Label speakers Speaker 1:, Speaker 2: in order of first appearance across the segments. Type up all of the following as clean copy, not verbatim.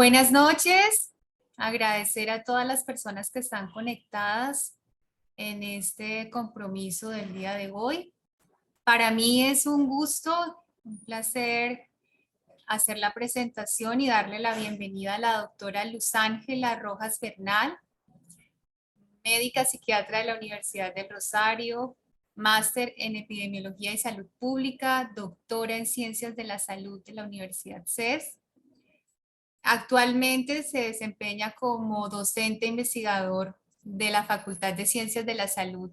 Speaker 1: Buenas noches. Agradecer a todas las personas que están conectadas en este compromiso del día de hoy. Para mí es un gusto, un placer hacer la presentación y darle la bienvenida a la doctora Luz Ángela Rojas Bernal, médica psiquiatra de la Universidad del Rosario, máster en epidemiología y salud pública, doctora en ciencias de la salud de la Universidad CES. Actualmente se desempeña como docente investigador de la Facultad de Ciencias de la Salud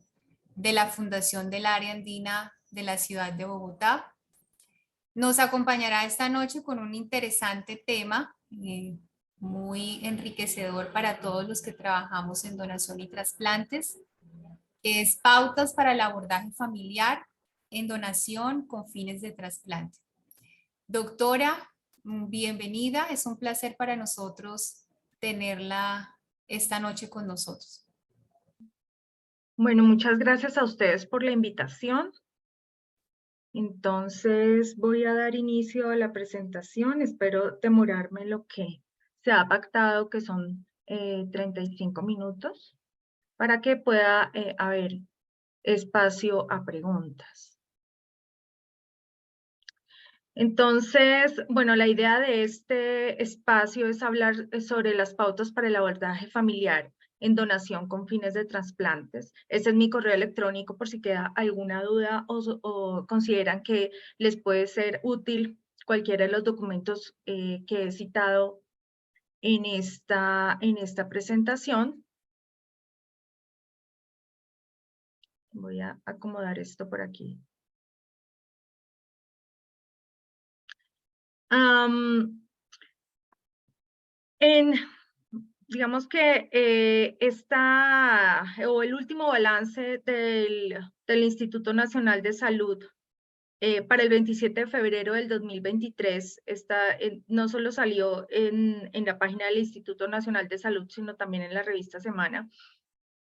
Speaker 1: de la Fundación del Área Andina de la ciudad de Bogotá. Nos acompañará esta noche con un interesante tema muy enriquecedor para todos los que trabajamos en donación y trasplantes, que es pautas para el abordaje familiar en donación con fines de trasplante. Doctora, bienvenida. Es un placer para nosotros tenerla esta noche con nosotros.
Speaker 2: Bueno, muchas gracias a ustedes por la invitación. Entonces voy a dar inicio a la presentación. Espero demorarme lo que se ha pactado, que son 35 minutos, para que pueda haber espacio a preguntas. Entonces, bueno, la idea de este espacio es hablar sobre las pautas para el abordaje familiar en donación con fines de trasplantes. Ese es mi correo electrónico por si queda alguna duda o consideran que les puede ser útil cualquiera de los documentos que he citado en esta presentación. Voy a acomodar esto por aquí. Digamos que el último balance del Instituto Nacional de Salud para el 27 de febrero del 2023 no solo salió en la página del Instituto Nacional de Salud, sino también en la revista Semana.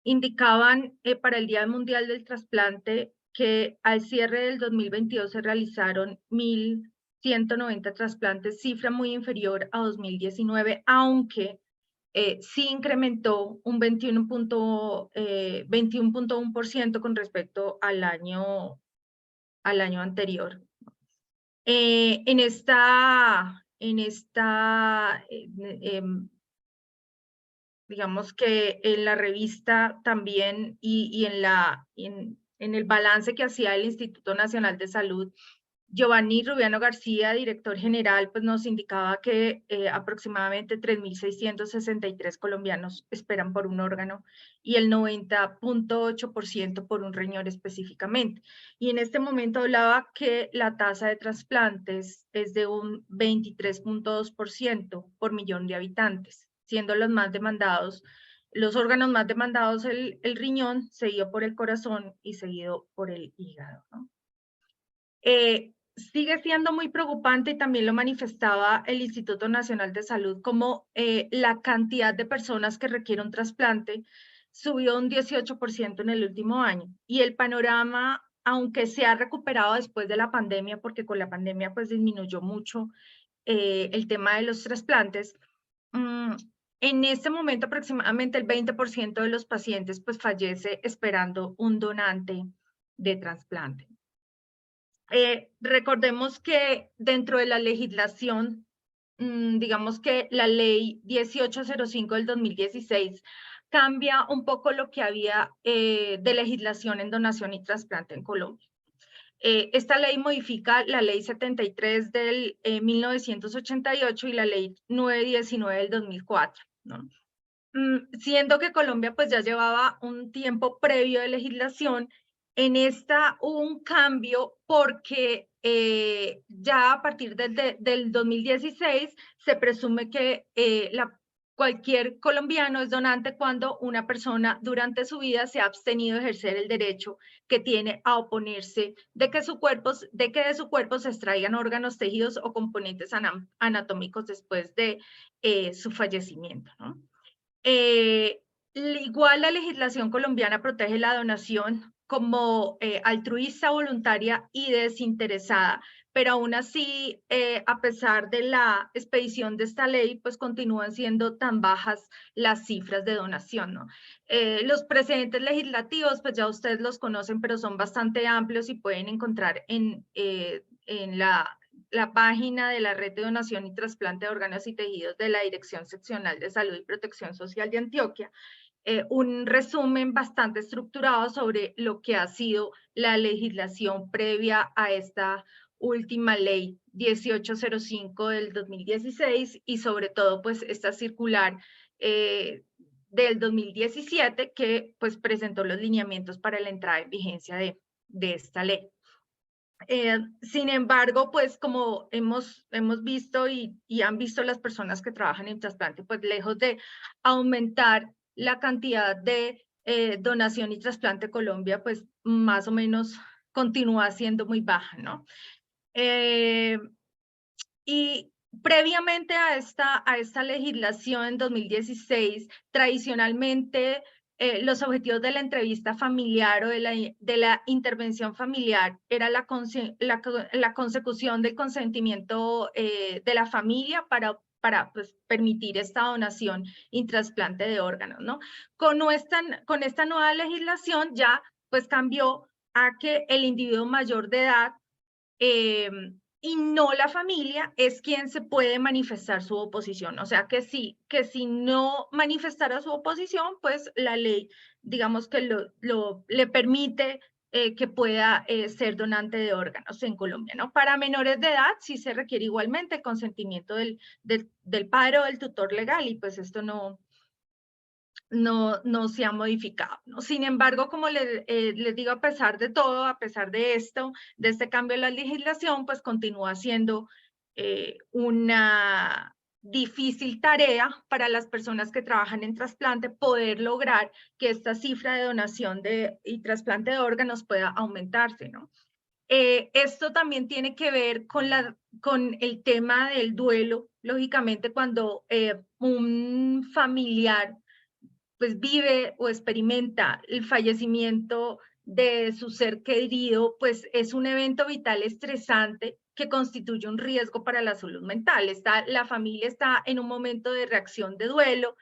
Speaker 2: Indicaban para el Día Mundial del Trasplante que al cierre del 2022 se realizaron 1.190 trasplantes, cifra muy inferior a 2019, aunque sí incrementó un 21.1% con respecto al año anterior. Digamos que en la revista también y en el balance que hacía el Instituto Nacional de Salud, Giovanni Rubiano García, director general, pues nos indicaba que aproximadamente 3.663 colombianos esperan por un órgano y el 90.8% por un riñón específicamente. Y en este momento hablaba que la tasa de trasplantes es de un 23.2% por millón de habitantes, siendo los más demandados, los órganos más demandados el riñón, seguido por el corazón y seguido por el hígado, ¿no? Sigue siendo muy preocupante y también lo manifestaba el Instituto Nacional de Salud como la cantidad de personas que requieren un trasplante subió un 18% en el último año y el panorama, aunque se ha recuperado después de la pandemia, porque con la pandemia pues disminuyó mucho el tema de los trasplantes, en este momento aproximadamente el 20% de los pacientes pues fallece esperando un donante de trasplante. Recordemos que dentro de la legislación, digamos que la ley 1805 del 2016 cambia un poco lo que había de legislación en donación y trasplante en Colombia. Esta ley modifica la ley 73 del 1988 y la ley 919 del 2004, ¿no? Siendo que Colombia pues ya llevaba un tiempo previo de legislación, en esta hubo un cambio porque ya a partir del 2016 se presume que cualquier colombiano es donante cuando una persona durante su vida se ha abstenido de ejercer el derecho que tiene a oponerse de que de su cuerpo se extraigan órganos, tejidos o componentes anatómicos después de su fallecimiento, ¿no? Igual la legislación colombiana protege la donación como altruista, voluntaria y desinteresada, pero aún así, a pesar de la expedición de esta ley, pues continúan siendo tan bajas las cifras de donación, ¿no? Los precedentes legislativos, pues ya ustedes los conocen, pero son bastante amplios y pueden encontrar en la página de la Red de Donación y Trasplante de Órganos y Tejidos de la Dirección Seccional de Salud y Protección Social de Antioquia, un resumen bastante estructurado sobre lo que ha sido la legislación previa a esta última ley 1805 del 2016 y sobre todo pues esta circular del 2017 que pues presentó los lineamientos para la entrada en vigencia de esta ley. Sin embargo, pues como hemos visto y han visto las personas que trabajan en trasplante, pues lejos de aumentar la cantidad de donación y trasplante Colombia, pues más o menos continúa siendo muy baja, ¿no? Y previamente a esta legislación en 2016, tradicionalmente los objetivos de la entrevista familiar o de la intervención familiar era la consecución del consentimiento de la familia para pues, permitir esta donación y trasplante de órganos, ¿no? Con esta nueva legislación ya pues cambió a que el individuo mayor de edad y no la familia es quien se puede manifestar su oposición. O sea que si no manifestara su oposición, pues la ley, digamos que le permite que pueda ser donante de órganos en Colombia, ¿no? Para menores de edad sí se requiere igualmente consentimiento del padre o del tutor legal y pues esto no se ha modificado, ¿no? Sin embargo, como les digo, a pesar de todo, a pesar de esto, de este cambio en la legislación, pues continúa siendo una difícil tarea para las personas que trabajan en trasplante poder lograr que esta cifra de donación y trasplante de órganos pueda aumentarse, ¿no? Esto también tiene que ver con el tema del duelo. Lógicamente, cuando un familiar pues vive o experimenta el fallecimiento de su ser querido, pues es un evento vital estresante que constituye un riesgo para la salud mental. La familia está en un momento de reacción de duelo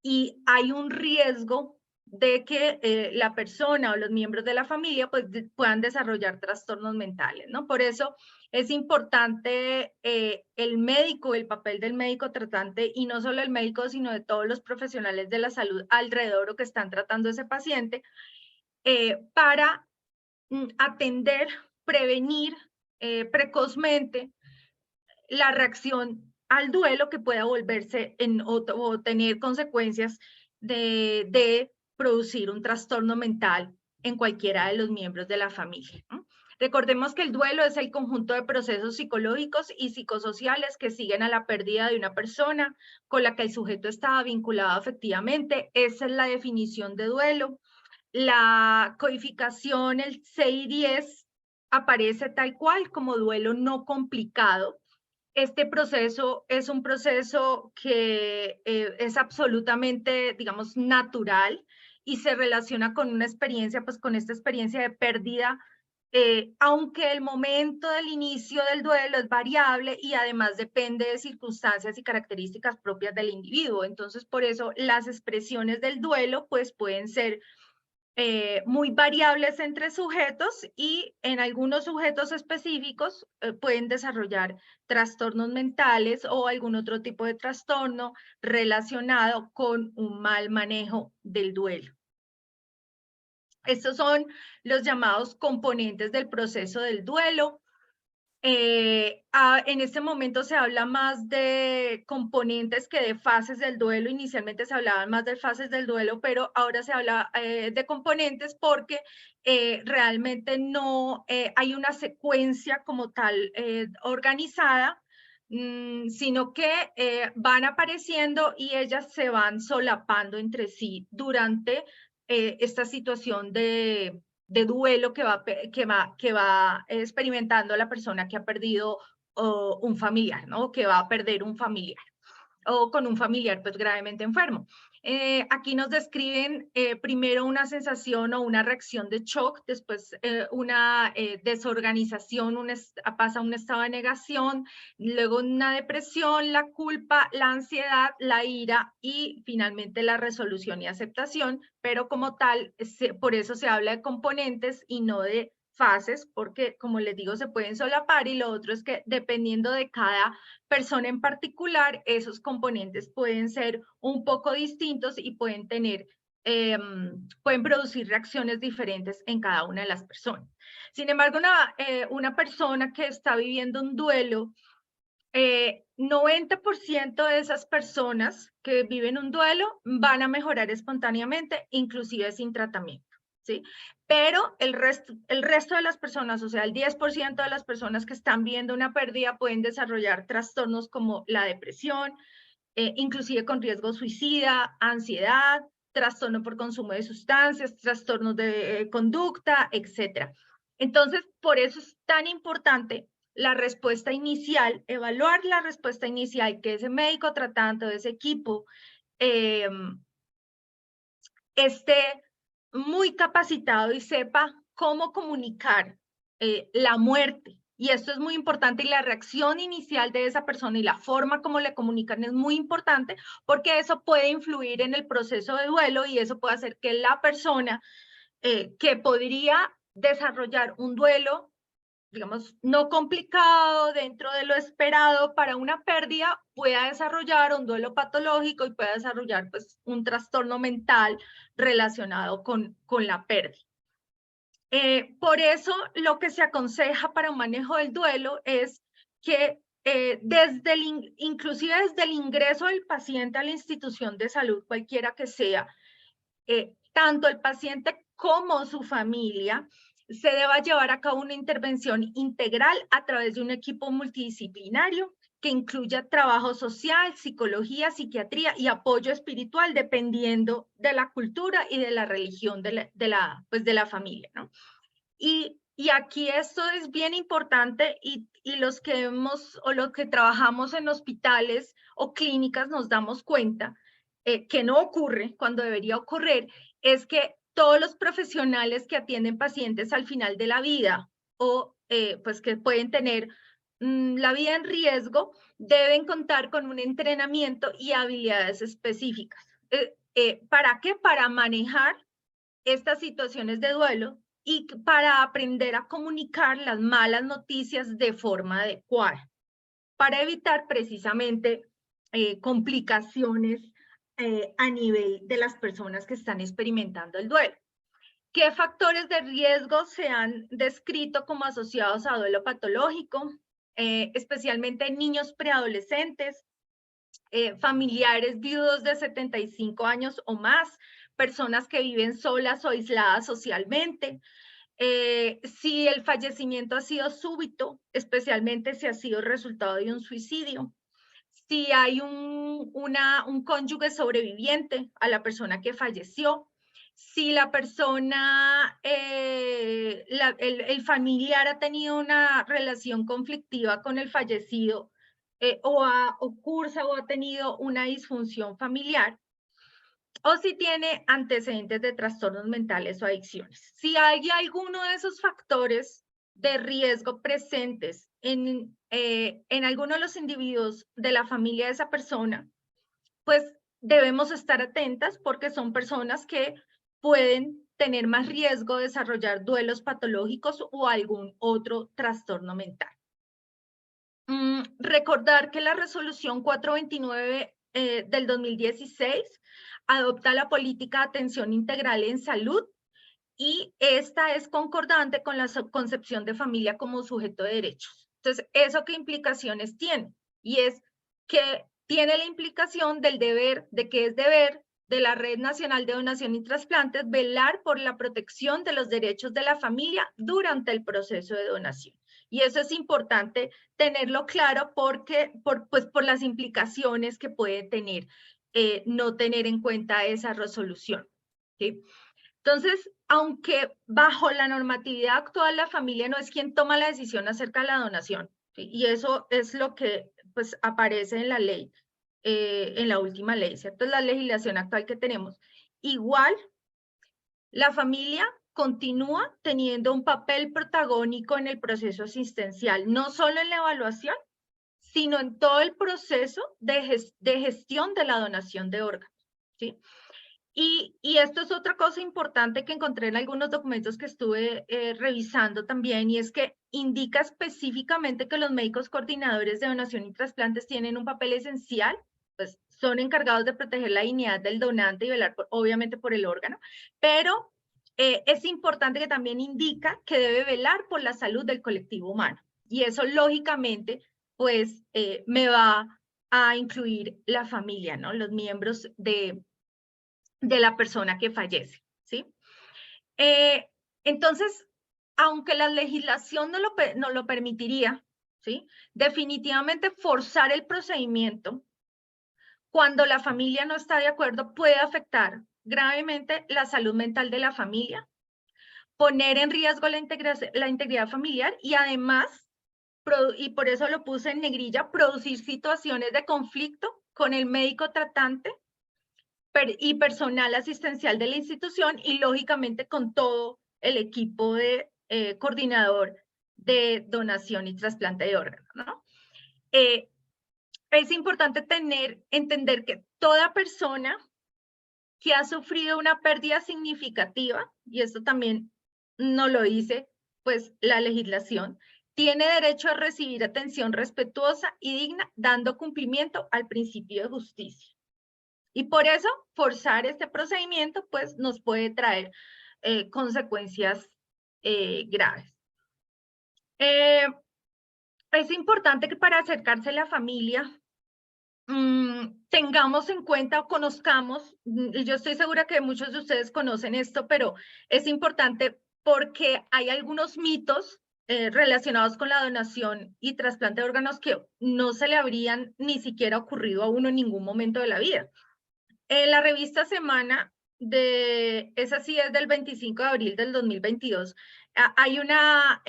Speaker 2: y hay un riesgo de que la persona o los miembros de la familia pues, puedan desarrollar trastornos mentales, ¿no? Por eso es importante el papel del médico tratante, y no solo el médico, sino de todos los profesionales de la salud alrededor o que están tratando a ese paciente, para atender, prevenir precozmente la reacción al duelo que pueda volverse o tener consecuencias de producir un trastorno mental en cualquiera de los miembros de la familia, ¿no? Recordemos que el duelo es el conjunto de procesos psicológicos y psicosociales que siguen a la pérdida de una persona con la que el sujeto estaba vinculado afectivamente. Esa es la definición de duelo. La codificación, el 610, aparece tal cual como duelo no complicado. Este proceso es un proceso que es absolutamente, digamos, natural y se relaciona con una experiencia, pues con esta experiencia de pérdida, aunque el momento del inicio del duelo es variable y además depende de circunstancias y características propias del individuo. Entonces, por eso las expresiones del duelo, pues pueden ser muy variables entre sujetos y en algunos sujetos específicos pueden desarrollar trastornos mentales o algún otro tipo de trastorno relacionado con un mal manejo del duelo. Estos son los llamados componentes del proceso del duelo. En este momento se habla más de componentes que de fases del duelo. Inicialmente se hablaban más de fases del duelo, pero ahora se habla de componentes porque realmente no hay una secuencia como tal organizada, sino que van apareciendo y ellas se van solapando entre sí durante esta situación de duelo que va experimentando la persona que ha perdido un familiar, ¿no? Que va a perder un familiar o con un familiar pues gravemente enfermo. Aquí nos describen primero una sensación o una reacción de shock, después una desorganización, pasa a un estado de negación, luego una depresión, la culpa, la ansiedad, la ira y finalmente la resolución y aceptación, pero como tal, por eso se habla de componentes y no de fases, porque como les digo, se pueden solapar, y lo otro es que dependiendo de cada persona en particular, esos componentes pueden ser un poco distintos y pueden tener, pueden producir reacciones diferentes en cada una de las personas. Sin embargo, una persona que está viviendo un duelo, 90% de esas personas que viven un duelo van a mejorar espontáneamente, inclusive sin tratamiento, ¿sí? Pero el resto de las personas, o sea, el 10% de las personas que están viendo una pérdida pueden desarrollar trastornos como la depresión, inclusive con riesgo suicida, ansiedad, trastorno por consumo de sustancias, trastornos de conducta, etc. Entonces, por eso es tan importante la respuesta inicial, evaluar la respuesta inicial, que ese médico tratante o ese equipo eh, esté muy capacitado y sepa cómo comunicar la muerte. Y esto es muy importante, y la reacción inicial de esa persona y la forma como le comunican es muy importante, porque eso puede influir en el proceso de duelo, y eso puede hacer que la persona que podría desarrollar un duelo, digamos, no complicado dentro de lo esperado para una pérdida, pueda desarrollar un duelo patológico y pueda desarrollar pues un trastorno mental relacionado con la pérdida. Por eso lo que se aconseja para un manejo del duelo es que inclusive desde el ingreso del paciente a la institución de salud, cualquiera que sea, tanto el paciente como su familia, se deba llevar a cabo una intervención integral a través de un equipo multidisciplinario que incluya trabajo social, psicología, psiquiatría y apoyo espiritual, dependiendo de la cultura y de la religión de la familia, ¿no? Y aquí esto es bien importante, y los que los que trabajamos en hospitales o clínicas nos damos cuenta que no ocurre cuando debería ocurrir, es que todos los profesionales que atienden pacientes al final de la vida, o pues que pueden tener la vida en riesgo, deben contar con un entrenamiento y habilidades específicas. ¿Para qué? Para manejar estas situaciones de duelo y para aprender a comunicar las malas noticias de forma adecuada, para evitar precisamente complicaciones a nivel de las personas que están experimentando el duelo. ¿Qué factores de riesgo se han descrito como asociados a duelo patológico? Especialmente en niños preadolescentes, familiares viudos de 75 años o más, personas que viven solas o aisladas socialmente. Si el fallecimiento ha sido súbito, especialmente si ha sido resultado de un suicidio. Si hay un cónyuge sobreviviente a la persona que falleció. Si la persona, el familiar ha tenido una relación conflictiva con el fallecido, o cursa o ha tenido una disfunción familiar, o si tiene antecedentes de trastornos mentales o adicciones. Si hay alguno de esos factores de riesgo presentes en alguno de los individuos de la familia de esa persona, pues debemos estar atentas, porque son personas que pueden tener más riesgo de desarrollar duelos patológicos o algún otro trastorno mental. Recordar que la resolución 429 del 2016 adopta la política de atención integral en salud, y esta es concordante con la concepción de familia como sujeto de derechos. Entonces, ¿eso qué implicaciones tiene? Y es que tiene la implicación del deber, de que es deber de la Red Nacional de Donación y Trasplantes velar por la protección de los derechos de la familia durante el proceso de donación. Y eso es importante tenerlo claro, porque por las implicaciones que puede tener no tener en cuenta esa resolución, ¿sí? Entonces, aunque bajo la normatividad actual la familia no es quien toma la decisión acerca de la donación, ¿sí? Y eso es lo que pues aparece en la ley, en la última ley, ¿cierto? Es la legislación actual que tenemos. Igual, la familia continúa teniendo un papel protagónico en el proceso asistencial, no solo en la evaluación, sino en todo el proceso de gestión de la donación de órganos, ¿sí? Y esto es otra cosa importante que encontré en algunos documentos que estuve revisando también, y es que indica específicamente que los médicos coordinadores de donación y trasplantes tienen un papel esencial, pues son encargados de proteger la dignidad del donante y velar, obviamente, por el órgano, pero es importante que también indica que debe velar por la salud del colectivo humano. Y eso, lógicamente, pues me va a incluir la familia, ¿no? Los miembros de la persona que fallece, ¿sí? Entonces, aunque la legislación no lo permitiría, ¿sí? Definitivamente forzar el procedimiento cuando la familia no está de acuerdo puede afectar gravemente la salud mental de la familia, poner en riesgo la integridad familiar y además, y por eso lo puse en negrilla, producir situaciones de conflicto con el médico tratante y personal asistencial de la institución y lógicamente con todo el equipo de coordinador de donación y trasplante de órganos, ¿no? Es importante entender que toda persona que ha sufrido una pérdida significativa, y esto también no lo dice pues la legislación, tiene derecho a recibir atención respetuosa y digna, dando cumplimiento al principio de justicia. Y por eso, forzar este procedimiento, pues, nos puede traer consecuencias graves. Es importante que para acercarse a la familia, tengamos en cuenta o conozcamos, y yo estoy segura que muchos de ustedes conocen esto, pero es importante porque hay algunos mitos relacionados con la donación y trasplante de órganos que no se le habrían ni siquiera ocurrido a uno en ningún momento de la vida. En la revista Semana, esa sí es del 25 de abril del 2022, hay una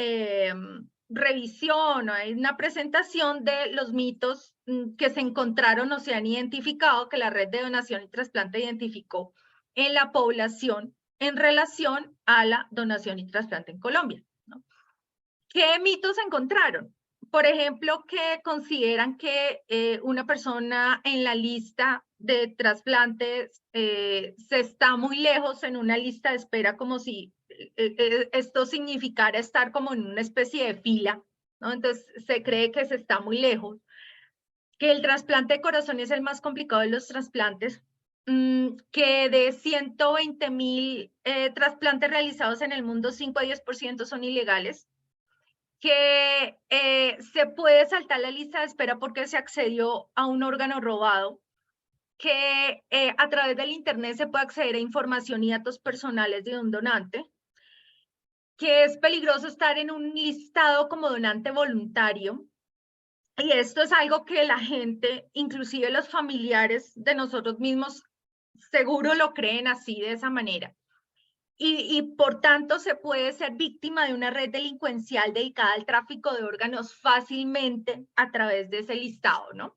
Speaker 2: revisión, hay una presentación de los mitos que se encontraron o se han identificado, que la red de donación y trasplante identificó en la población en relación a la donación y trasplante en Colombia, ¿no? ¿Qué mitos encontraron? Por ejemplo, que consideran que una persona en la lista de trasplantes se está muy lejos en una lista de espera, como si esto significara estar como en una especie de fila, ¿no? Entonces se cree que se está muy lejos, que el trasplante de corazón es el más complicado de los trasplantes, que de 120,000 trasplantes realizados en el mundo, 5 a 10% son ilegales, que se puede saltar la lista de espera porque se accedió a un órgano robado, que a través del internet se puede acceder a información y datos personales de un donante, que es peligroso estar en un listado como donante voluntario. Y esto es algo que la gente, inclusive los familiares de nosotros mismos, seguro lo creen así, de esa manera. Y por tanto se puede ser víctima de una red delincuencial dedicada al tráfico de órganos fácilmente a través de ese listado, ¿no?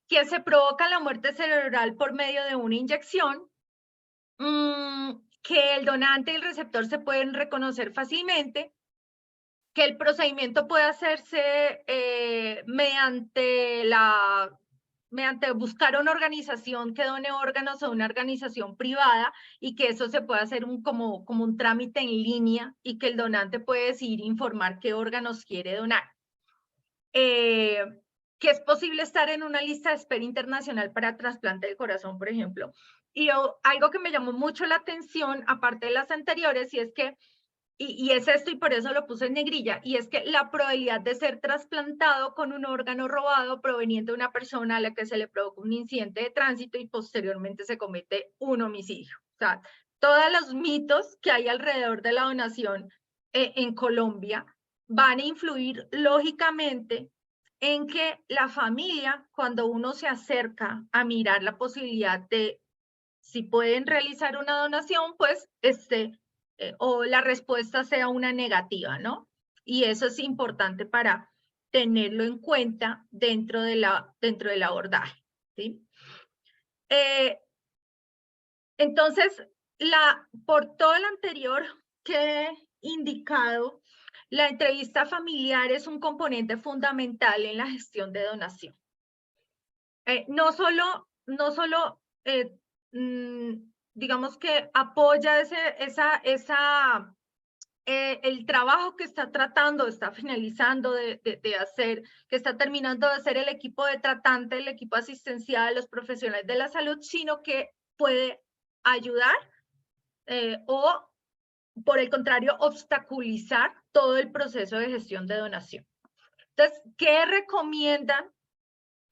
Speaker 2: Que se provoca la muerte cerebral por medio de una inyección, que el donante y el receptor se pueden reconocer fácilmente, que el procedimiento puede hacerse mediante buscar una organización que done órganos o una organización privada, y que eso se puede hacer como un trámite en línea, y que el donante puede decidir informar qué órganos quiere donar. Que es posible estar en una lista de espera internacional para trasplante de corazón, por ejemplo. Y algo que me llamó mucho la atención, aparte de las anteriores, y es que y es esto, y por eso lo puse en negrilla, y es que la probabilidad de ser trasplantado con un órgano robado proveniente de una persona a la que se le provocó un incidente de tránsito y posteriormente se comete un homicidio. O sea, todos los mitos que hay alrededor de la donación en Colombia van a influir lógicamente en que la familia, cuando uno se acerca a mirar la posibilidad de si pueden realizar una donación, pues o la respuesta sea una negativa, ¿no? Y eso es importante para tenerlo en cuenta dentro del abordaje. ¿sí? Entonces, por todo lo anterior que he indicado, la entrevista familiar es un componente fundamental en la gestión de donación. No solo digamos que apoya el trabajo que está tratando, está finalizando de hacer, que está terminando de hacer el equipo de tratante, el equipo asistencial, los profesionales de la salud, sino que puede ayudar o, por el contrario, obstaculizar todo el proceso de gestión de donación. Entonces, ¿qué recomiendan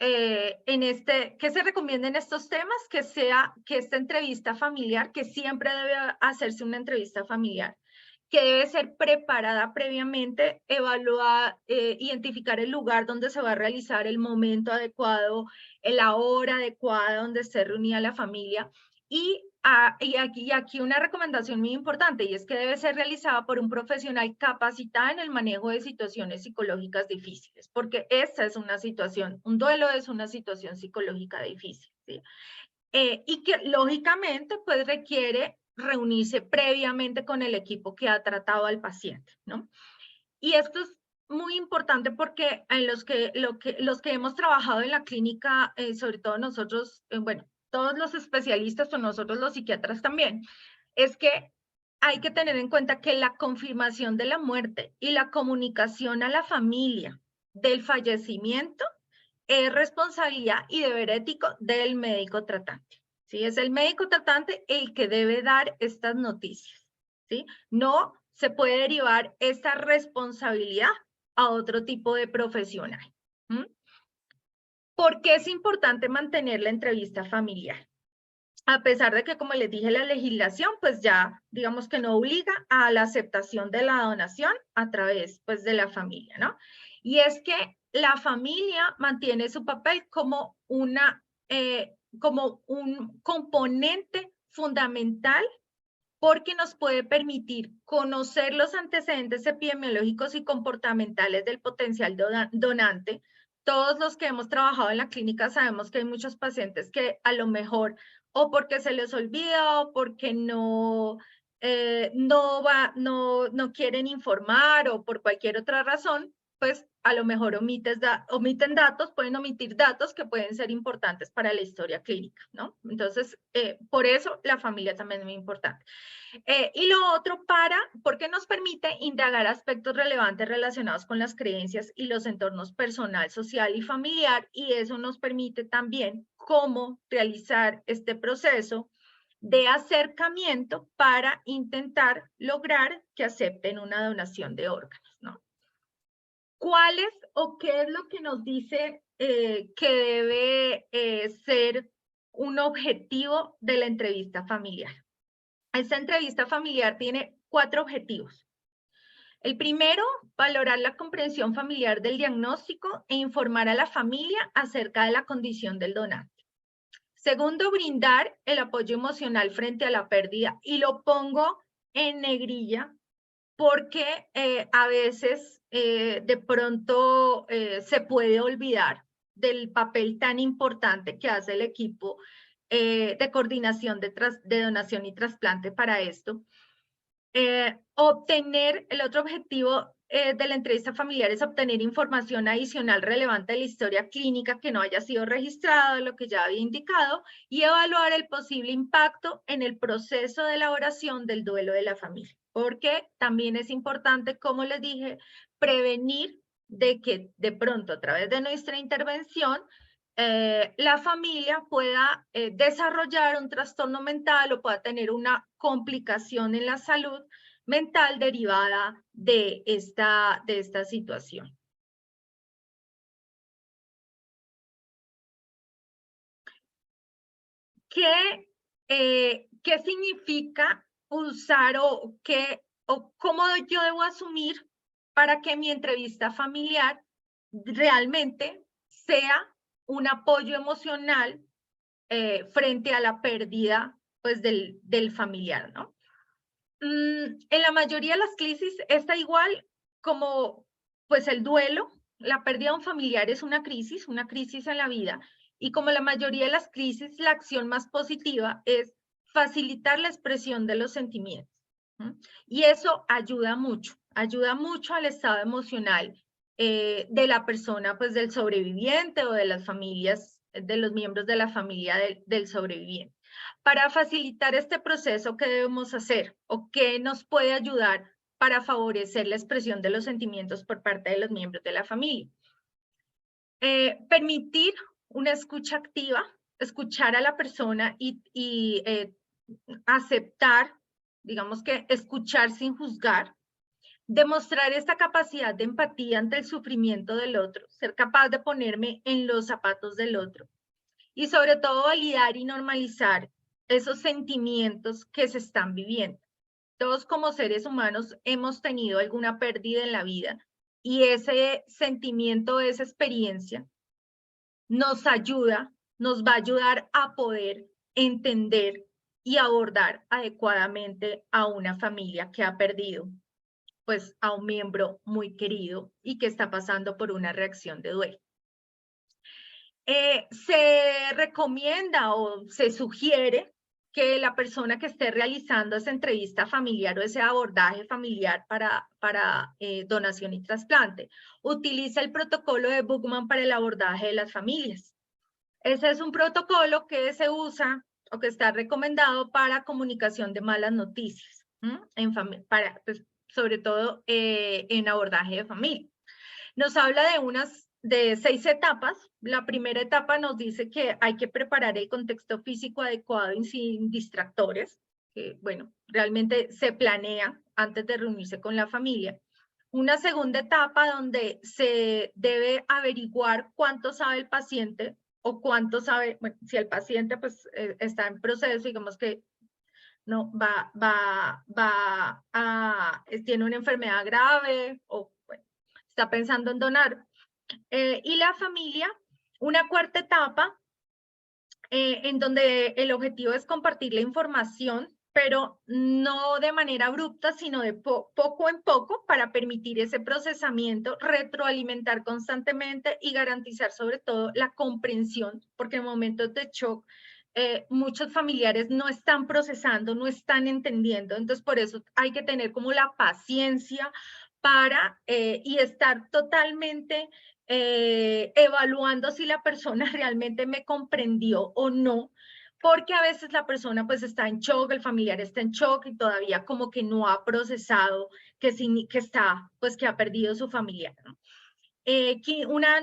Speaker 2: qué se recomienda en estos temas? Que esta entrevista familiar, que siempre debe hacerse una entrevista familiar, que debe ser preparada previamente, evaluar, identificar el lugar donde se va a realizar, el momento adecuado, la hora adecuada donde esté reunida la familia. Y aquí una recomendación muy importante, y es que debe ser realizada por un profesional capacitado en el manejo de situaciones psicológicas difíciles, porque esta es una situación, un duelo es una situación psicológica difícil, ¿sí? Y que lógicamente pues requiere reunirse previamente con el equipo que ha tratado al paciente, ¿no? Y esto es muy importante porque en los que hemos trabajado en la clínica, sobre todo nosotros, bueno, todos los especialistas o nosotros los psiquiatras también, es que hay que tener en cuenta que la confirmación de la muerte y la comunicación a la familia del fallecimiento es responsabilidad y deber ético del médico tratante. ¿Sí? Es el médico tratante el que debe dar estas noticias. ¿Sí? No se puede derivar esta responsabilidad a otro tipo de profesional. ¿Mm? ¿Por qué es importante mantener la entrevista familiar? A pesar de que, como les dije, la legislación, pues ya, digamos que no obliga a la aceptación de la donación a través, pues, de la familia, ¿no? Y es que la familia mantiene su papel como como un componente fundamental porque nos puede permitir conocer los antecedentes epidemiológicos y comportamentales del potencial donante. Todos los que hemos trabajado en la clínica sabemos que hay muchos pacientes que a lo mejor o porque se les olvida o porque no quieren informar o por cualquier otra razón, pues a lo mejor omiten datos, pueden omitir datos que pueden ser importantes para la historia clínica, ¿no? Entonces, por eso la familia también es muy importante. Y lo otro porque nos permite indagar aspectos relevantes relacionados con las creencias y los entornos personal, social y familiar, y eso nos permite también cómo realizar este proceso de acercamiento para intentar lograr que acepten una donación de órganos, ¿no? ¿Cuáles o qué es lo que nos dice que debe ser un objetivo de la entrevista familiar? Esta entrevista familiar tiene 4 objetivos. El primero, valorar la comprensión familiar del diagnóstico e informar a la familia acerca de la condición del donante. Segundo, brindar el apoyo emocional frente a la pérdida, y lo pongo en negrilla porque a veces de pronto se puede olvidar del papel tan importante que hace el equipo de coordinación de donación y trasplante para esto. El otro objetivo de la entrevista familiar es obtener información adicional relevante de la historia clínica que no haya sido registrada, lo que ya había indicado, y evaluar el posible impacto en el proceso de elaboración del duelo de la familia. Porque también es importante, como les dije, prevenir de que de pronto a través de nuestra intervención la familia pueda desarrollar un trastorno mental o pueda tener una complicación en la salud mental derivada de esta situación. ¿Qué significa usar o cómo yo debo asumir para que mi entrevista familiar realmente sea un apoyo emocional frente a la pérdida, pues, del familiar, ¿no? En la mayoría de las crisis está igual como, pues, el duelo. La pérdida de un familiar es una crisis en la vida, Y como la mayoría de las crisis, la acción más positiva es facilitar la expresión de los sentimientos. Y eso ayuda mucho al estado emocional de la persona, pues del sobreviviente o de las familias, de los miembros de la familia del sobreviviente. Para facilitar este proceso, ¿qué debemos hacer? ¿O qué nos puede ayudar para favorecer la expresión de los sentimientos por parte de los miembros de la familia? Permitir una escucha activa, escuchar a la persona y aceptar, digamos que escuchar sin juzgar, demostrar esta capacidad de empatía ante el sufrimiento del otro, ser capaz de ponerme en los zapatos del otro y sobre todo validar y normalizar esos sentimientos que se están viviendo. Todos como seres humanos hemos tenido alguna pérdida en la vida y ese sentimiento, esa experiencia nos ayuda, nos va a ayudar a poder entender y abordar adecuadamente a una familia que ha perdido pues a un miembro muy querido y que está pasando por una reacción de duelo. Se recomienda o se sugiere que la persona que esté realizando esa entrevista familiar o ese abordaje familiar para donación y trasplante utilice el protocolo de Bookman para el abordaje de las familias. Ese es un protocolo que se usa o que está recomendado para comunicación de malas noticias, pues, sobre todo en abordaje de familia. Nos habla de 6 etapas. La primera etapa nos dice que hay que preparar el contexto físico adecuado y sin distractores, que bueno, realmente se planea antes de reunirse con la familia. Una segunda etapa donde se debe averiguar cuánto sabe el paciente o cuánto sabe, bueno, si el paciente pues está en proceso, digamos que no tiene una enfermedad grave o bueno, está pensando en donar. Y la familia, una cuarta etapa en donde el objetivo es compartir la información, pero no de manera abrupta, sino de poco en poco para permitir ese procesamiento, retroalimentar constantemente y garantizar sobre todo la comprensión, porque en momentos de shock muchos familiares no están procesando, no están entendiendo, entonces por eso hay que tener como la paciencia para y estar totalmente evaluando si la persona realmente me comprendió o no, porque a veces la persona pues está en shock, el familiar está en shock y todavía como que no ha procesado que está, pues que ha perdido su familiar, ¿no?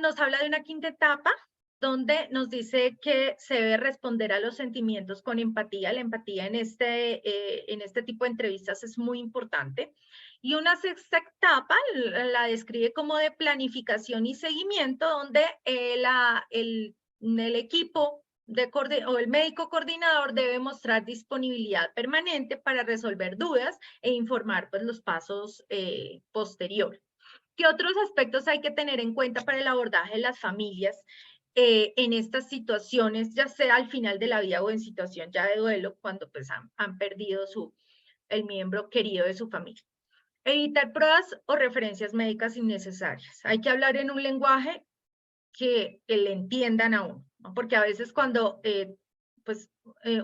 Speaker 2: Nos habla de una quinta etapa donde nos dice que se debe responder a los sentimientos con empatía. La empatía en este tipo de entrevistas es muy importante. Y una sexta etapa la describe como de planificación y seguimiento, donde el equipo o el médico coordinador debe mostrar disponibilidad permanente para resolver dudas e informar pues, los pasos posteriores. ¿Qué otros aspectos hay que tener en cuenta para el abordaje de las familias en estas situaciones, ya sea al final de la vida o en situación ya de duelo, cuando pues han perdido el miembro querido de su familia? Evitar pruebas o referencias médicas innecesarias. Hay que hablar en un lenguaje que le entiendan a uno, ¿no? Porque a veces cuando pues,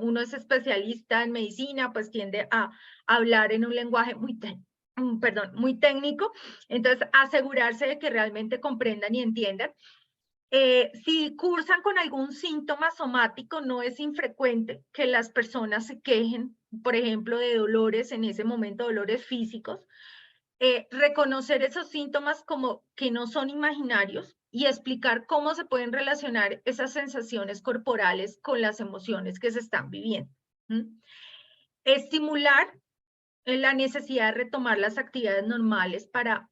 Speaker 2: uno es especialista en medicina, pues tiende a hablar en un lenguaje muy técnico, entonces asegurarse de que realmente comprendan y entiendan. Si cursan con algún síntoma somático, no es infrecuente que las personas se quejen, por ejemplo, de dolores en ese momento, dolores físicos. Reconocer esos síntomas como que no son imaginarios y explicar cómo se pueden relacionar esas sensaciones corporales con las emociones que se están viviendo. Estimular la necesidad de retomar las actividades normales para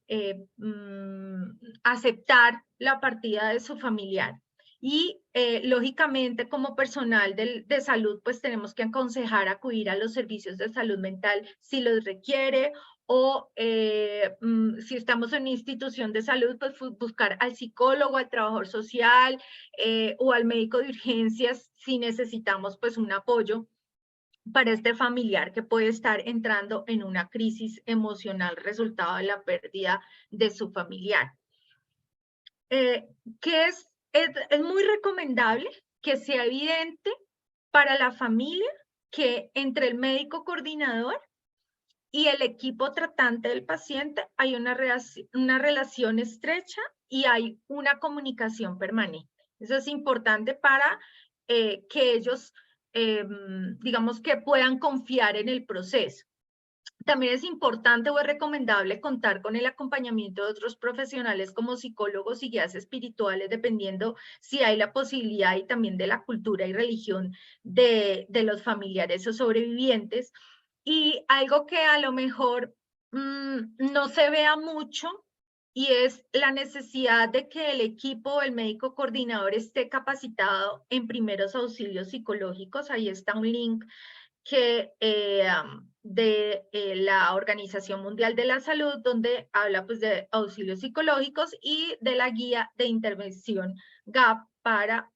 Speaker 2: aceptar la partida de su familiar. Y lógicamente como personal de salud, pues tenemos que aconsejar acudir a los servicios de salud mental si los requiere o si estamos en una institución de salud, pues buscar al psicólogo, al trabajador social o al médico de urgencias si necesitamos pues un apoyo para este familiar que puede estar entrando en una crisis emocional resultado de la pérdida de su familiar. Que es muy recomendable que sea evidente para la familia que entre el médico coordinador y el equipo tratante del paciente hay una relación estrecha y hay una comunicación permanente. Eso es importante para que ellos, digamos, que puedan confiar en el proceso. También es importante o es recomendable contar con el acompañamiento de otros profesionales como psicólogos y guías espirituales, dependiendo si hay la posibilidad y también de la cultura y religión de los familiares o sobrevivientes. Y algo que a lo mejor no se vea mucho y es la necesidad de que el equipo o el médico coordinador esté capacitado en primeros auxilios psicológicos. Ahí está un link que de la Organización Mundial de la Salud, donde habla pues de auxilios psicológicos y de la guía de intervención GAP para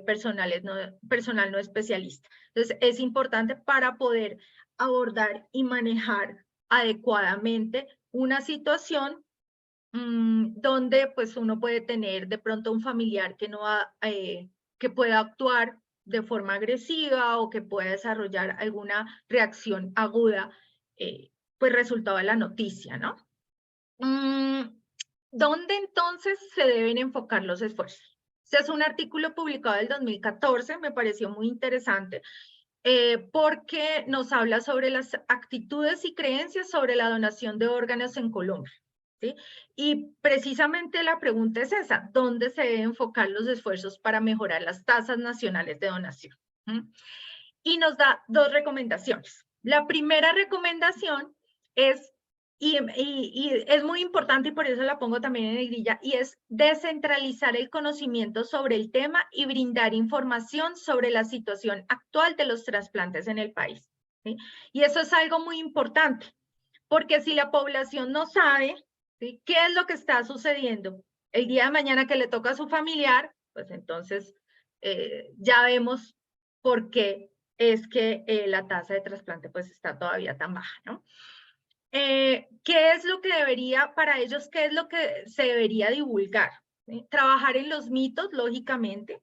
Speaker 2: personal no especialista. Entonces, es importante para poder abordar y manejar adecuadamente una situación donde pues uno puede tener de pronto un familiar que no que pueda actuar de forma agresiva o que pueda desarrollar alguna reacción aguda, pues resultado de la noticia, ¿no? ¿Dónde entonces se deben enfocar los esfuerzos? Este es un artículo publicado del 2014, me pareció muy interesante, porque nos habla sobre las actitudes y creencias sobre la donación de órganos en Colombia. ¿Sí? Y precisamente la pregunta es esa, ¿dónde se deben enfocar los esfuerzos para mejorar las tasas nacionales de donación? Y nos da dos recomendaciones. La primera recomendación es, y es muy importante y por eso la pongo también en negrilla, y es descentralizar el conocimiento sobre el tema y brindar información sobre la situación actual de los trasplantes en el país. ¿Sí? Y eso es algo muy importante, porque si la población no sabe, ¿sí?, qué es lo que está sucediendo el día de mañana que le toca a su familiar, pues entonces ya vemos por qué es que la tasa de trasplante pues está todavía tan baja, ¿no? ¿Qué es lo que debería, para ellos, qué es lo que se debería divulgar? ¿Sí? Trabajar en los mitos, lógicamente.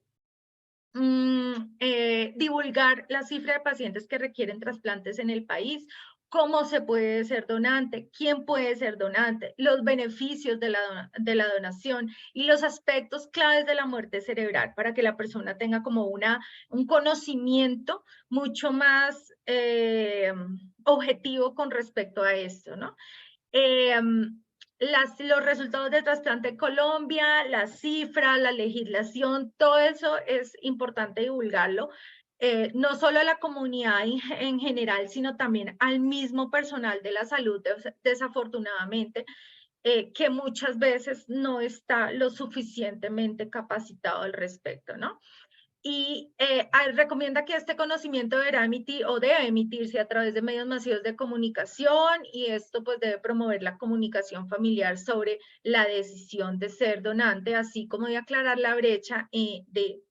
Speaker 2: Divulgar la cifra de pacientes que requieren trasplantes en el país, cómo se puede ser donante, quién puede ser donante, los beneficios de la donación y los aspectos claves de la muerte cerebral para que la persona tenga como un conocimiento mucho más objetivo con respecto a esto, ¿no? Los resultados de trasplante en Colombia, las cifras, la legislación, todo eso es importante divulgarlo, no solo a la comunidad en general, sino también al mismo personal de la salud, desafortunadamente, que muchas veces no está lo suficientemente capacitado al respecto, ¿no? Y recomienda que este conocimiento deberá emitir o debe emitirse a través de medios masivos de comunicación y esto pues debe promover la comunicación familiar sobre la decisión de ser donante, así como de aclarar la brecha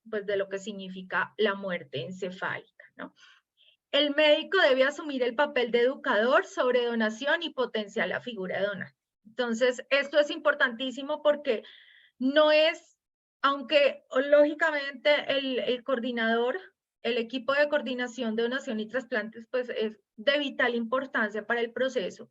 Speaker 2: pues, de lo que significa la muerte encefálica, ¿no? El médico debe asumir el papel de educador sobre donación y potenciar la figura de donante. Entonces, esto es importantísimo porque no es, aunque lógicamente el coordinador, el equipo de coordinación de donación y trasplantes, pues es de vital importancia para el proceso,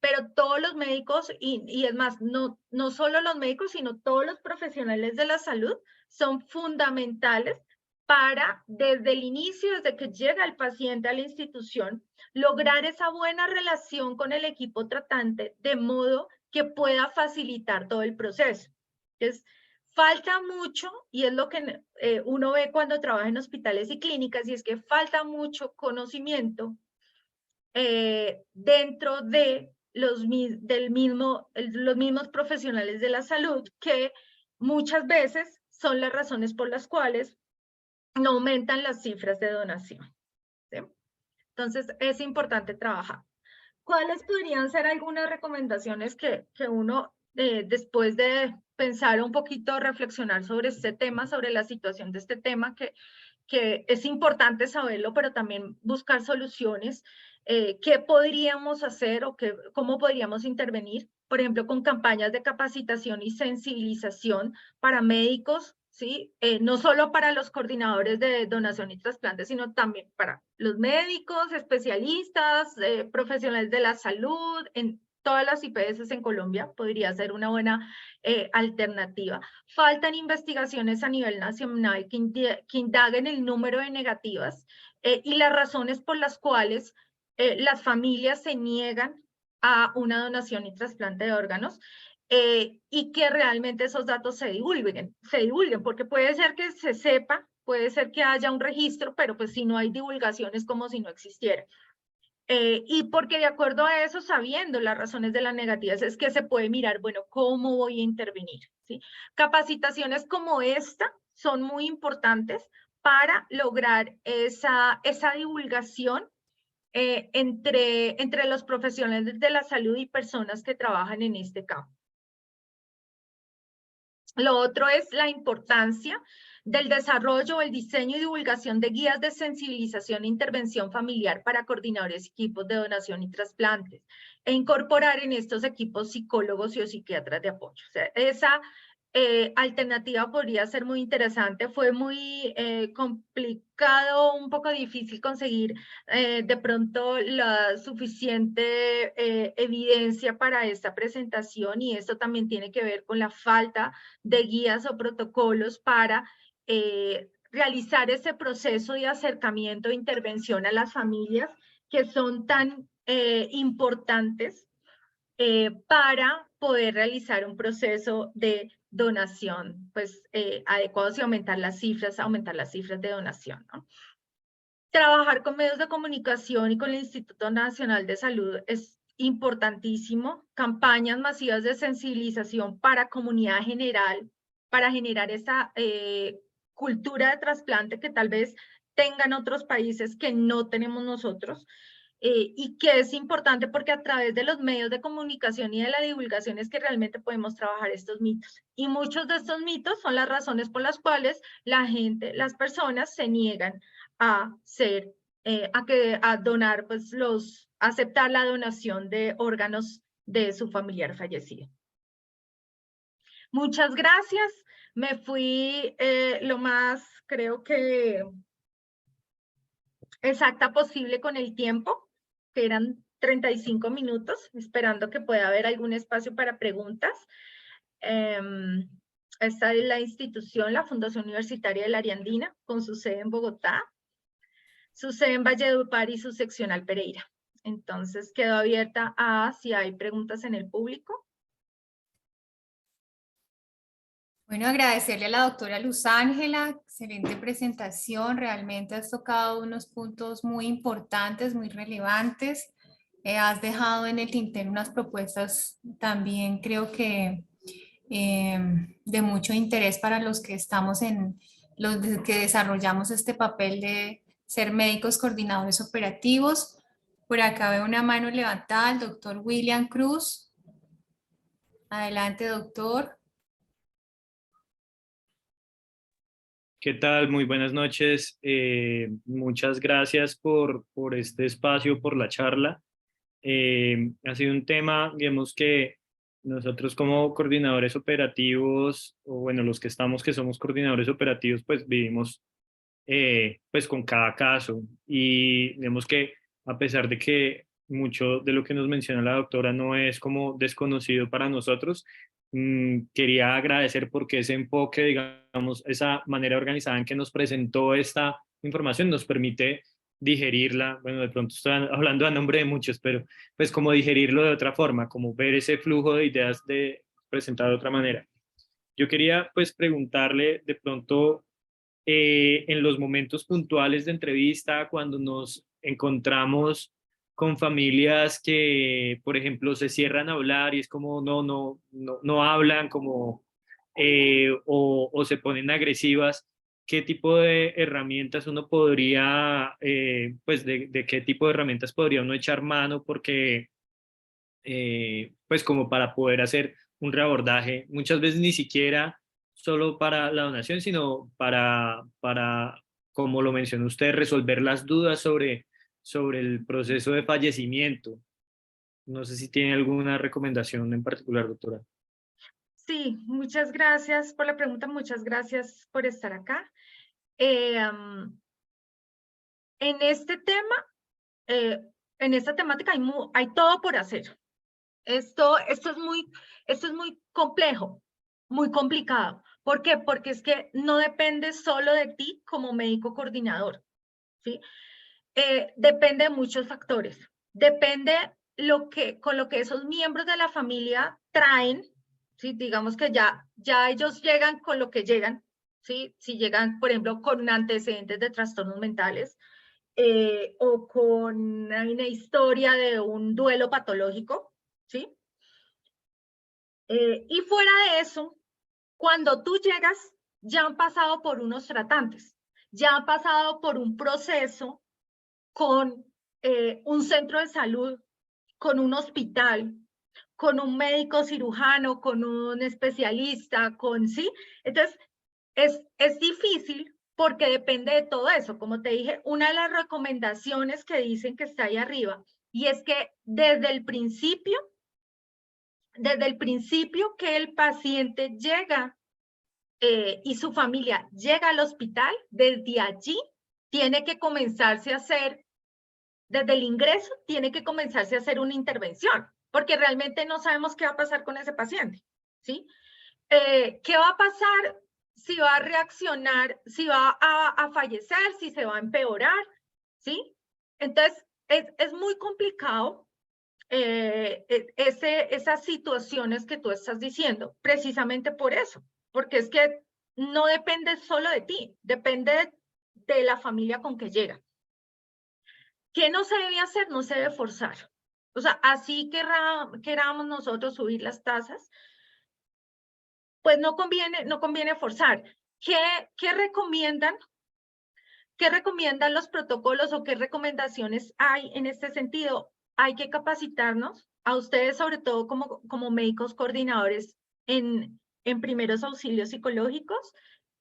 Speaker 2: pero todos los médicos, y es más, no solo los médicos, sino todos los profesionales de la salud son fundamentales para, desde el inicio, desde que llega el paciente a la institución, lograr esa buena relación con el equipo tratante, de modo que pueda facilitar todo el proceso. Entonces, falta mucho, y es lo que uno ve cuando trabaja en hospitales y clínicas, y es que falta mucho conocimiento dentro de los mismos profesionales de la salud, que muchas veces son las razones por las cuales no aumentan las cifras de donación. ¿Sí? Entonces, es importante trabajar. ¿Cuáles podrían ser algunas recomendaciones que uno, después de pensar un poquito, reflexionar sobre este tema, sobre la situación de este tema, que es importante saberlo, pero también buscar soluciones, qué podríamos hacer o cómo podríamos intervenir? Por ejemplo, con campañas de capacitación y sensibilización para médicos, ¿sí? No solo para los coordinadores de donación y trasplante, sino también para los médicos, especialistas, profesionales de la salud, en todas las IPS en Colombia podría ser una buena alternativa. Faltan investigaciones a nivel nacional que indaguen el número de negativas y las razones por las cuales las familias se niegan a una donación y trasplante de órganos. Y que realmente esos datos se divulguen, porque puede ser que se sepa, puede ser que haya un registro, pero pues si no hay divulgación es como si no existiera. Y porque de acuerdo a eso, sabiendo las razones de las negativas, es que se puede mirar, bueno, ¿cómo voy a intervenir? ¿Sí? Capacitaciones como esta son muy importantes para lograr esa divulgación entre los profesionales de la salud y personas que trabajan en este campo. Lo otro es la importancia del desarrollo, el diseño y divulgación de guías de sensibilización e intervención familiar para coordinadores y equipos de donación y trasplantes, e incorporar en estos equipos psicólogos y o psiquiatras de apoyo. O sea, esa alternativa podría ser muy interesante. Fue muy complicado, un poco difícil conseguir de pronto la suficiente evidencia para esta presentación, y esto también tiene que ver con la falta de guías o protocolos para realizar ese proceso de acercamiento e intervención a las familias que son tan importantes para poder realizar un proceso de donación pues adecuados y aumentar las cifras de donación, ¿no? Trabajar con medios de comunicación y con el Instituto Nacional de Salud es importantísimo. Campañas masivas de sensibilización para comunidad general, para generar esa cultura de trasplante que tal vez tengan otros países que no tenemos nosotros. Y que es importante porque a través de los medios de comunicación y de la divulgación es que realmente podemos trabajar estos mitos. Y muchos de estos mitos son las razones por las cuales la gente, las personas se niegan a ser, a donar, pues aceptar la donación de órganos de su familiar fallecido. Muchas gracias. Me fui lo más, creo que exacta posible con el tiempo, que eran 35 minutos, esperando que pueda haber algún espacio para preguntas. Esta es la institución, la Fundación Universitaria de la Ariandina, con su sede en Bogotá, su sede en Valledupar y su seccional Pereira. Entonces, quedo abierta a si hay preguntas en el público.
Speaker 1: Bueno, agradecerle a la doctora Luz Ángela, excelente presentación, realmente has tocado unos puntos muy importantes, muy relevantes, has dejado en el tintero unas propuestas también creo que de mucho interés para los que estamos en, los que desarrollamos este papel de ser médicos coordinadores operativos. Por acá veo una mano levantada, el doctor William Cruz. Adelante, doctor.
Speaker 3: ¿Qué tal? Muy buenas noches. Muchas gracias por este espacio, por la charla. Ha sido un tema, digamos que nosotros como coordinadores operativos, o bueno, los que estamos que somos coordinadores operativos, pues vivimos pues con cada caso. Y digamos que a pesar de que mucho de lo que nos menciona la doctora no es como desconocido para nosotros, quería agradecer porque ese enfoque, digamos, esa manera organizada en que nos presentó esta información nos permite digerirla. Bueno, de pronto estoy hablando a nombre de muchos, pero pues como digerirlo de otra forma, como ver ese flujo de ideas de presentar de otra manera. Yo quería pues preguntarle de pronto en los momentos puntuales de entrevista, cuando nos encontramos con familias que, por ejemplo, se cierran a hablar y es como no hablan, como, o se ponen agresivas, ¿qué tipo de herramientas uno podría, pues de qué tipo de herramientas podría uno echar mano? Porque, pues como para poder hacer un reabordaje, muchas veces ni siquiera solo para la donación, sino para como lo mencionó usted, resolver las dudas sobre el proceso de fallecimiento. No sé si tiene alguna recomendación en particular, doctora.
Speaker 2: Sí, muchas gracias por la pregunta, muchas gracias por estar acá. En este tema, en esta temática hay todo por hacer. Esto es muy complejo, muy complicado. ¿Por qué? Porque es que no depende solo de ti como médico coordinador, ¿sí? Depende de muchos factores. Depende con lo que esos miembros de la familia traen, ¿sí? Digamos que ya ellos llegan con lo que llegan, ¿sí? Si llegan, por ejemplo, con antecedentes de trastornos mentales o con una historia de un duelo patológico, ¿sí? Y fuera de eso, cuando tú llegas, ya han pasado por unos tratantes, ya han pasado por un proceso con un centro de salud, con un hospital, con un médico cirujano, con un especialista, ¿sí? Entonces, es difícil porque depende de todo eso. Como te dije, una de las recomendaciones que dicen que está ahí arriba, y es que desde el principio que el paciente llega y su familia llega al hospital, desde allí tiene que comenzarse a hacer, desde el ingreso, tiene que comenzarse a hacer una intervención, porque realmente no sabemos qué va a pasar con ese paciente, ¿sí? ¿Qué va a pasar? Si va a reaccionar, si va a fallecer, si se va a empeorar, ¿sí? Entonces, es muy complicado esas situaciones que tú estás diciendo, precisamente por eso, porque es que no depende solo de ti, depende de la familia con que llega. ¿Qué no se debe hacer? No se debe forzar. O sea, así queramos nosotros subir las tasas, pues no conviene forzar. ¿Qué recomiendan? ¿Qué recomiendan los protocolos o qué recomendaciones hay en este sentido? Hay que capacitarnos a ustedes, sobre todo como médicos coordinadores en primeros auxilios psicológicos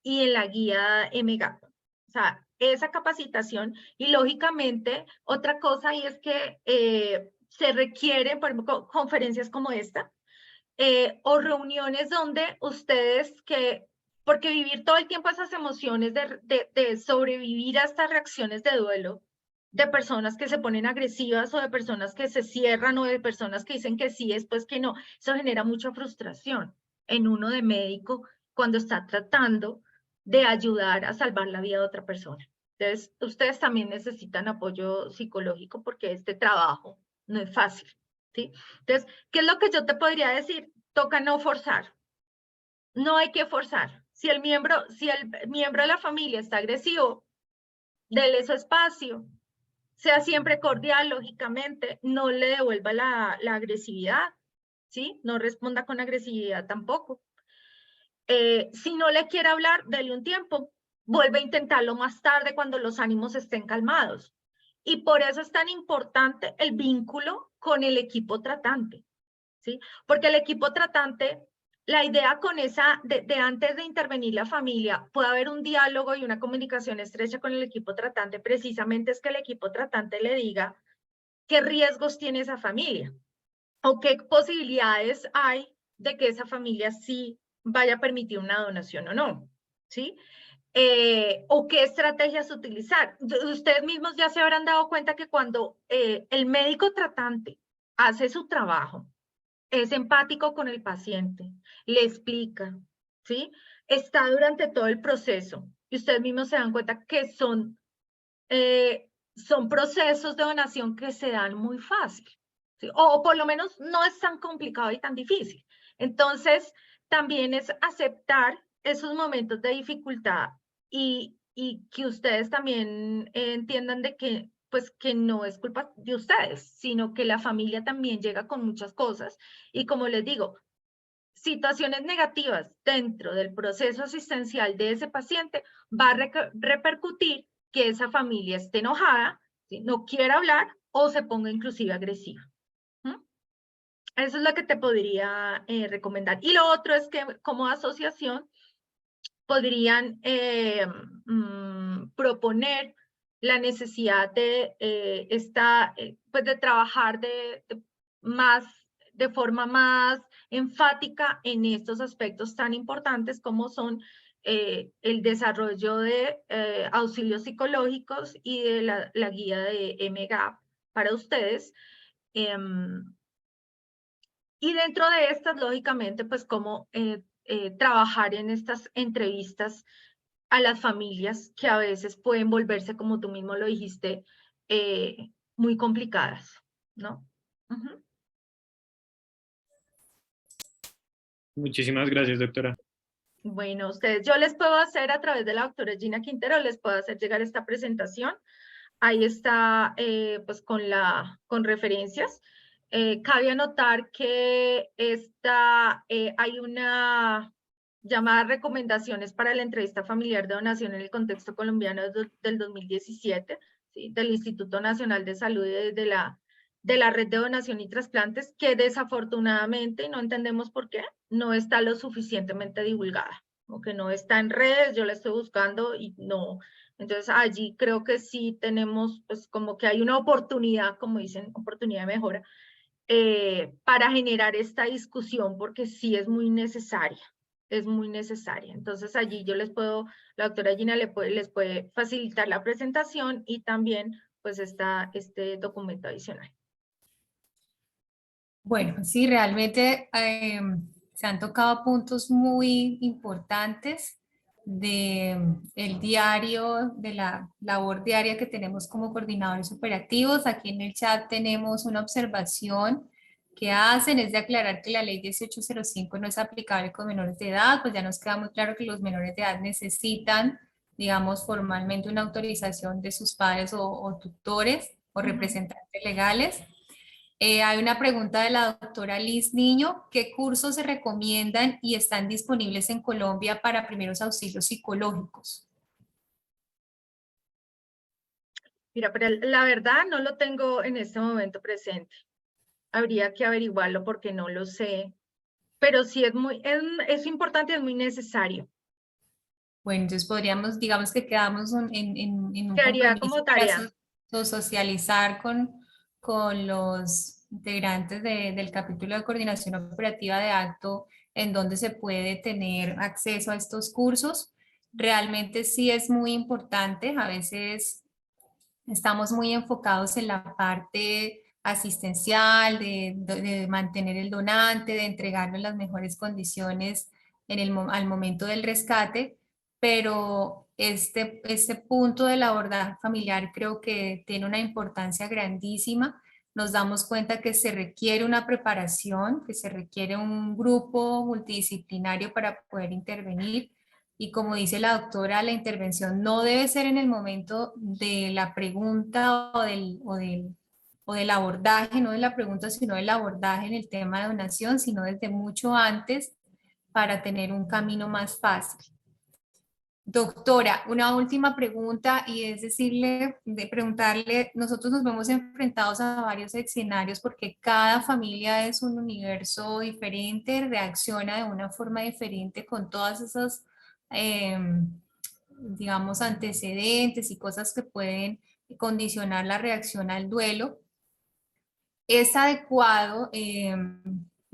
Speaker 2: y en la guía MGAP. O sea, esa capacitación y lógicamente otra cosa y es que se requieren, por ejemplo, conferencias como esta o reuniones donde ustedes porque vivir todo el tiempo esas emociones de sobrevivir a estas reacciones de duelo, de personas que se ponen agresivas o de personas que se cierran o de personas que dicen que sí, después que no, eso genera mucha frustración en uno de médico cuando está tratando de ayudar a salvar la vida de otra persona. Entonces, ustedes también necesitan apoyo psicológico porque este trabajo no es fácil, ¿sí? Entonces, ¿qué es lo que yo te podría decir? Toca no forzar. No hay que forzar. Si el miembro de la familia está agresivo, dele su espacio. Sea siempre cordial, lógicamente. No le devuelva la agresividad, ¿sí? No responda con agresividad tampoco. Si no le quiere hablar, dele un tiempo. Vuelve a intentarlo más tarde cuando los ánimos estén calmados. Y por eso es tan importante el vínculo con el equipo tratante, ¿sí? Porque el equipo tratante, la idea con esa, de antes de intervenir la familia, puede haber un diálogo y una comunicación estrecha con el equipo tratante, precisamente es que el equipo tratante le diga qué riesgos tiene esa familia o qué posibilidades hay de que esa familia sí vaya a permitir una donación o no, ¿sí? O qué estrategias utilizar. Ustedes mismos ya se habrán dado cuenta que cuando el médico tratante hace su trabajo, es empático con el paciente, le explica, ¿sí? Está durante todo el proceso y ustedes mismos se dan cuenta que son procesos de donación que se dan muy fácil, ¿sí? O por lo menos no es tan complicado y tan difícil. Entonces, también es aceptar esos momentos de dificultad y que ustedes también entiendan de que pues que no es culpa de ustedes, sino que la familia también llega con muchas cosas y como les digo, situaciones negativas dentro del proceso asistencial de ese paciente va a repercutir que esa familia esté enojada, ¿sí? No quiera hablar o se ponga inclusive agresiva. ¿Mm? Eso es lo que te podría recomendar. Y lo otro es que como asociación podrían proponer la necesidad de pues de trabajar de forma más enfática en estos aspectos tan importantes como son el desarrollo de auxilios psicológicos y de la guía de MGAP para ustedes. Y dentro de estas, lógicamente, pues cómo trabajar en estas entrevistas a las familias que a veces pueden volverse, como tú mismo lo dijiste, muy complicadas, ¿no? Ujú.
Speaker 3: Muchísimas gracias, doctora.
Speaker 2: Bueno, ustedes, yo les puedo hacer a través de la doctora Gina Quintero, les puedo hacer llegar esta presentación. Ahí está, pues con referencias. Cabe anotar que hay una llamada recomendaciones para la entrevista familiar de donación en el contexto colombiano del 2017, ¿sí? Del Instituto Nacional de Salud y de la Red de Donación y Trasplantes, que desafortunadamente, no entendemos por qué, no está lo suficientemente divulgada, o que no está en redes, yo la estoy buscando y no. Entonces allí creo que sí tenemos, pues como que hay una oportunidad, como dicen, oportunidad de mejora, para generar esta discusión, porque sí es muy necesaria, es muy necesaria. Entonces allí yo la doctora Gina les puede facilitar la presentación y también pues está este documento adicional.
Speaker 1: Bueno, sí, realmente se han tocado puntos muy importantes el diario, de la labor diaria que tenemos como coordinadores operativos. Aquí en el chat tenemos una observación que hacen, es de aclarar que la ley 1805 no es aplicable con menores de edad, pues ya nos queda muy claro que los menores de edad necesitan, digamos, formalmente una autorización de sus padres o tutores o representantes legales. Hay una pregunta de la doctora Liz Niño. ¿Qué cursos se recomiendan y están disponibles en Colombia para primeros auxilios psicológicos?
Speaker 2: Mira, pero la verdad no lo tengo en este momento presente. Habría que averiguarlo porque no lo sé. Pero sí es importante, es muy necesario.
Speaker 1: Bueno, entonces podríamos, digamos que quedamos en un
Speaker 2: Quedaría
Speaker 1: compromiso
Speaker 2: como
Speaker 1: para
Speaker 2: tarea.
Speaker 1: socializar con los integrantes del capítulo de coordinación operativa de acto en donde se puede tener acceso a estos cursos. Realmente sí es muy importante, a veces estamos muy enfocados en la parte asistencial, de mantener el donante, de entregarlo en las mejores condiciones al momento del rescate, pero este punto del abordaje familiar creo que tiene una importancia grandísima. Nos damos cuenta que se requiere una preparación, que se requiere un grupo multidisciplinario para poder intervenir. Y como dice la doctora, la intervención no debe ser en el momento de la pregunta o del abordaje, no de la pregunta, sino del abordaje en el tema de donación, sino desde mucho antes para tener un camino más fácil. Doctora, una última pregunta y es preguntarle, nosotros nos vemos enfrentados a varios escenarios porque cada familia es un universo diferente, reacciona de una forma diferente con todas esas, digamos, antecedentes y cosas que pueden condicionar la reacción al duelo. Es adecuado,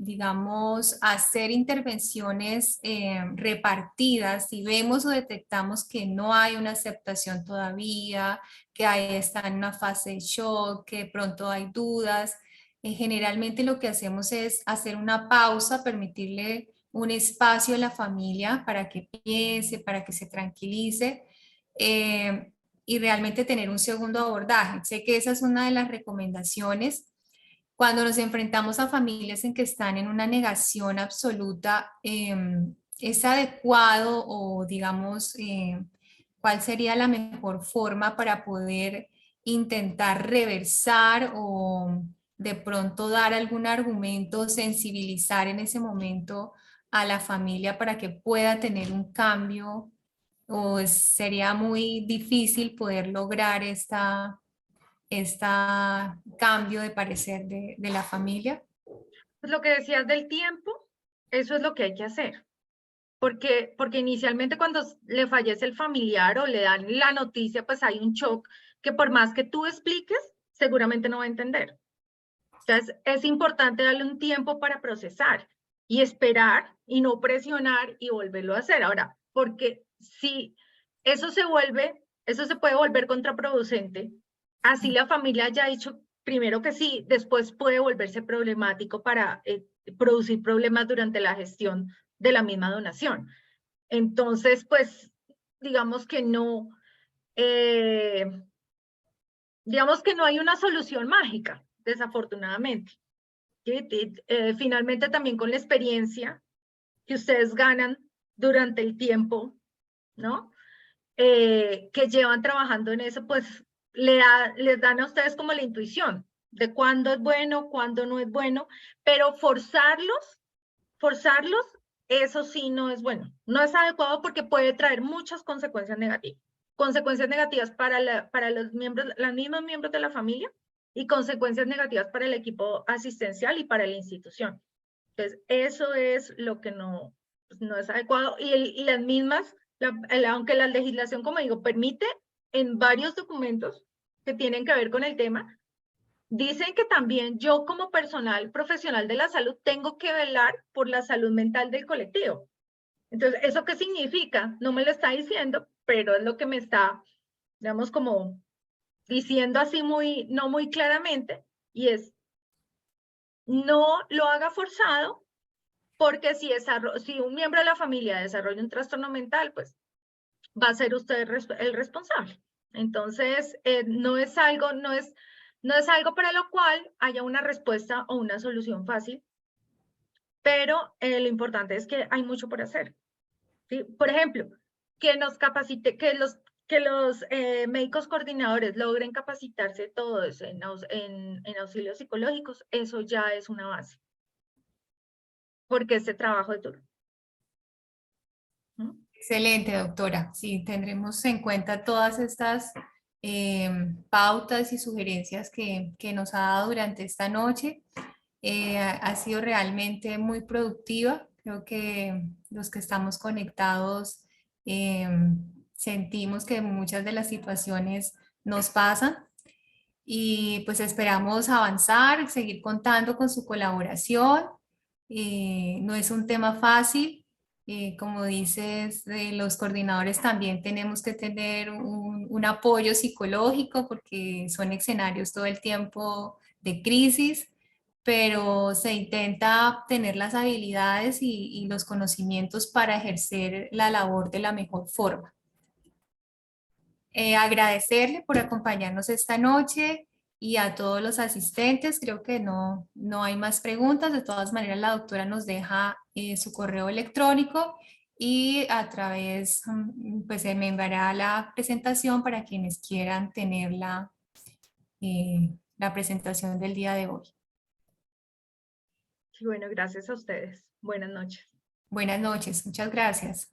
Speaker 1: digamos, hacer intervenciones repartidas si vemos o detectamos que no hay una aceptación todavía, que ahí está en una fase de shock, que pronto hay dudas. Generalmente lo que hacemos es hacer una pausa, permitirle un espacio a la familia para que piense, para que se tranquilice. Y realmente tener un segundo abordaje. Sé que esa es una de las recomendaciones cuando nos enfrentamos a familias en que están en una negación absoluta. ¿Es adecuado o digamos cuál sería la mejor forma para poder intentar reversar o de pronto dar algún argumento, sensibilizar en ese momento a la familia para que pueda tener un cambio? ¿O sería muy difícil poder lograr este cambio de parecer de la familia?
Speaker 2: Pues lo que decías del tiempo, eso es lo que hay que hacer. Porque inicialmente cuando le fallece el familiar o le dan la noticia, pues hay un shock que por más que tú expliques, seguramente no va a entender. Entonces, es importante darle un tiempo para procesar. y esperar y no presionar y volverlo a hacer. Ahora, porque si eso se puede volver contraproducente, así la familia haya dicho primero que sí, después puede volverse problemático para producir problemas durante la gestión de la misma donación. Entonces, pues, digamos que no, digamos que no hay una solución mágica, desafortunadamente. Finalmente, también con la experiencia que ustedes ganan durante el tiempo, ¿no? Que llevan trabajando en eso, pues les dan a ustedes como la intuición de cuándo es bueno, cuándo no es bueno, pero forzarlos, eso sí no es bueno, no es adecuado porque puede traer muchas consecuencias negativas para los mismos miembros de la familia y consecuencias negativas para el equipo asistencial y para la institución. Entonces, eso es lo que no es adecuado. Y las mismas, aunque la legislación, como digo, permite en varios documentos que tienen que ver con el tema, dicen que también yo como personal profesional de la salud tengo que velar por la salud mental del colectivo. Entonces, ¿eso qué significa? No me lo está diciendo, pero es lo que me está, digamos, como diciendo así no muy claramente, y es, no lo haga forzado, porque si un miembro de la familia desarrolla un trastorno mental, pues va a ser usted el responsable. Entonces, no es algo para lo cual haya una respuesta o una solución fácil, pero lo importante es que hay mucho por hacer. ¿Sí? Por ejemplo, que nos capacite, que los médicos coordinadores logren capacitarse todos en auxilios psicológicos, eso ya es una base, porque este trabajo es duro.
Speaker 1: Excelente, doctora. Sí, tendremos en cuenta todas estas pautas y sugerencias que nos ha dado durante esta noche. Ha sido realmente muy productiva. Creo que los que estamos conectados sentimos que muchas de las situaciones nos pasan y pues esperamos avanzar, seguir contando con su colaboración. No es un tema fácil. Como dices, los coordinadores también tenemos que tener un apoyo psicológico porque son escenarios todo el tiempo de crisis, pero se intenta tener las habilidades y los conocimientos para ejercer la labor de la mejor forma. Agradecerle por acompañarnos esta noche y a todos los asistentes. Creo que no hay más preguntas. De todas maneras, la doctora nos deja su correo electrónico y a través, pues se me enviará la presentación para quienes quieran tener la presentación del día de hoy.
Speaker 2: Sí, bueno, gracias a ustedes. Buenas noches.
Speaker 1: Buenas noches, muchas gracias.